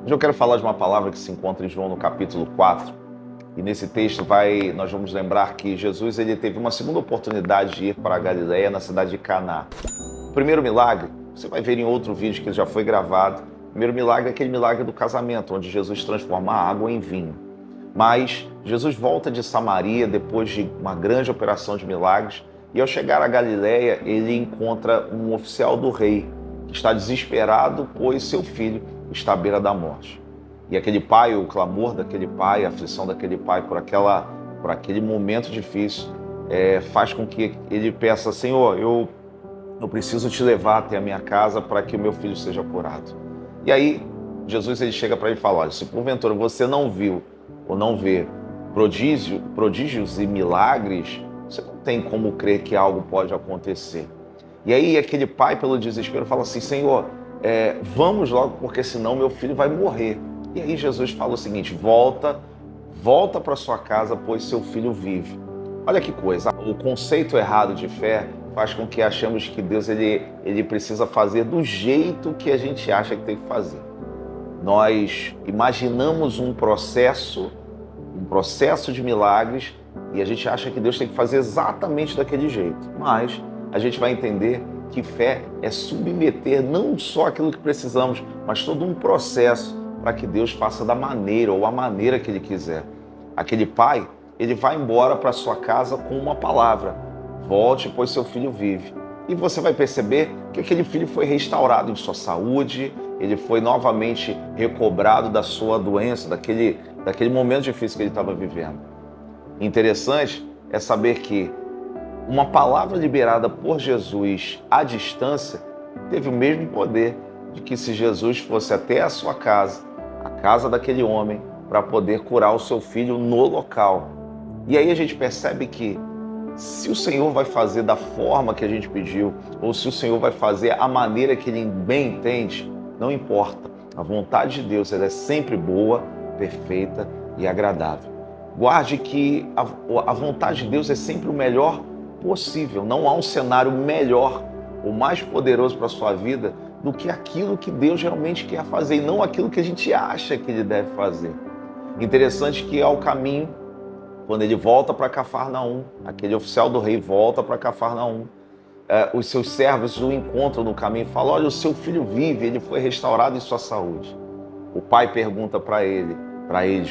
Hoje eu quero falar de uma palavra que se encontra em João no capítulo 4. E nesse texto nós vamos lembrar que Jesus ele teve uma segunda oportunidade de ir para a Galileia, na cidade de Caná. O primeiro milagre, você vai ver em outro vídeo que já foi gravado. O primeiro milagre é aquele milagre do casamento, onde Jesus transforma a água em vinho. Mas Jesus volta de Samaria depois de uma grande operação de milagres. E ao chegar à Galileia, ele encontra um oficial do rei, que está desesperado, pois seu filho está à beira da morte. E aquele pai, o clamor daquele pai, a aflição daquele pai por aquele momento difícil, faz com que ele peça: Senhor, eu preciso te levar até a minha casa para que o meu filho seja curado. E aí, Jesus ele chega para ele e fala: olha, se porventura você não viu ou não vê prodígios e milagres, você não tem como crer que algo pode acontecer. E aí aquele pai, pelo desespero, fala assim: Senhor, vamos logo, porque senão meu filho vai morrer. E aí Jesus fala o seguinte: volta para sua casa, pois seu filho vive. Olha que coisa, o conceito errado de fé faz com que achemos que Deus ele precisa fazer do jeito que a gente acha que tem que fazer. Nós imaginamos um processo de milagres e a gente acha que Deus tem que fazer exatamente daquele jeito. Mas a gente vai entender que fé é submeter não só aquilo que precisamos, mas todo um processo para que Deus faça da maneira ou a maneira que Ele quiser. Aquele pai, ele vai embora para sua casa com uma palavra: volte, pois seu filho vive. E você vai perceber que aquele filho foi restaurado em sua saúde, ele foi novamente recobrado da sua doença, daquele momento difícil que ele estava vivendo. Interessante é saber que uma palavra liberada por Jesus à distância teve o mesmo poder de que se Jesus fosse até a sua casa, a casa daquele homem, para poder curar o seu filho no local. E aí a gente percebe que se o Senhor vai fazer da forma que a gente pediu, ou se o Senhor vai fazer a maneira que Ele bem entende, não importa. A vontade de Deus ela é sempre boa, perfeita e agradável. Guarde que a vontade de Deus é sempre o melhor possível. Não há um cenário melhor ou mais poderoso para a sua vida do que aquilo que Deus realmente quer fazer e não aquilo que a gente acha que Ele deve fazer. Interessante que ao caminho, quando ele volta para Cafarnaum, aquele oficial do rei volta para Cafarnaum, os seus servos o encontram no caminho e falam: olha, o seu filho vive, ele foi restaurado em sua saúde. O pai pergunta para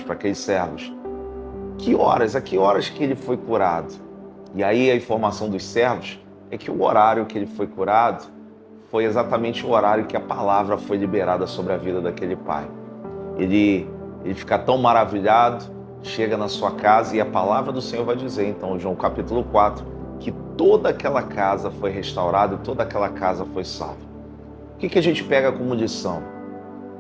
aqueles servos: a que horas que ele foi curado? E aí a informação dos servos é que o horário que ele foi curado foi exatamente o horário que a palavra foi liberada sobre a vida daquele pai. Ele fica tão maravilhado, chega na sua casa e a palavra do Senhor vai dizer, então, João capítulo 4, que toda aquela casa foi restaurada e toda aquela casa foi salva. O que a gente pega como lição?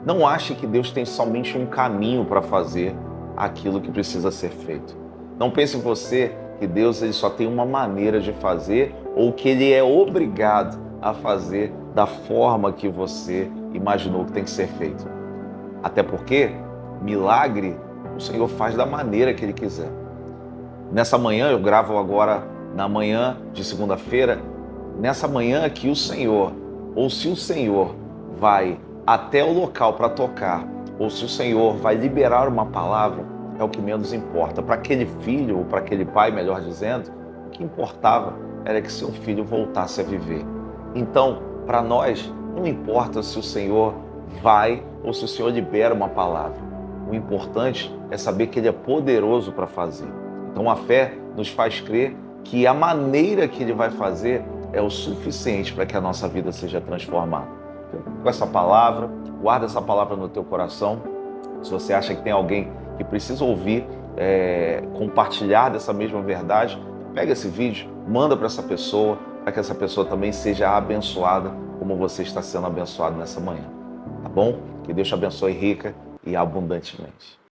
Não ache que Deus tem somente um caminho para fazer aquilo que precisa ser feito. Não pense você que Deus ele só tem uma maneira de fazer ou que Ele é obrigado a fazer da forma que você imaginou que tem que ser feito. Até porque milagre o Senhor faz da maneira que Ele quiser. Nessa manhã, eu gravo agora na manhã de segunda-feira, nessa manhã que o Senhor, ou se o Senhor vai até o local para tocar, ou se o Senhor vai liberar uma palavra, é o que menos importa. Para aquele filho, ou para aquele pai, melhor dizendo, o que importava era que seu filho voltasse a viver. Então, para nós, não importa se o Senhor vai ou se o Senhor libera uma palavra. O importante é saber que Ele é poderoso para fazer. Então a fé nos faz crer que a maneira que Ele vai fazer é o suficiente para que a nossa vida seja transformada. Com essa palavra, guarda essa palavra no teu coração. Se você acha que tem alguém que precisa ouvir, compartilhar dessa mesma verdade, pega esse vídeo, manda para essa pessoa, para que essa pessoa também seja abençoada como você está sendo abençoado nessa manhã. Tá bom? Que Deus te abençoe rica e abundantemente.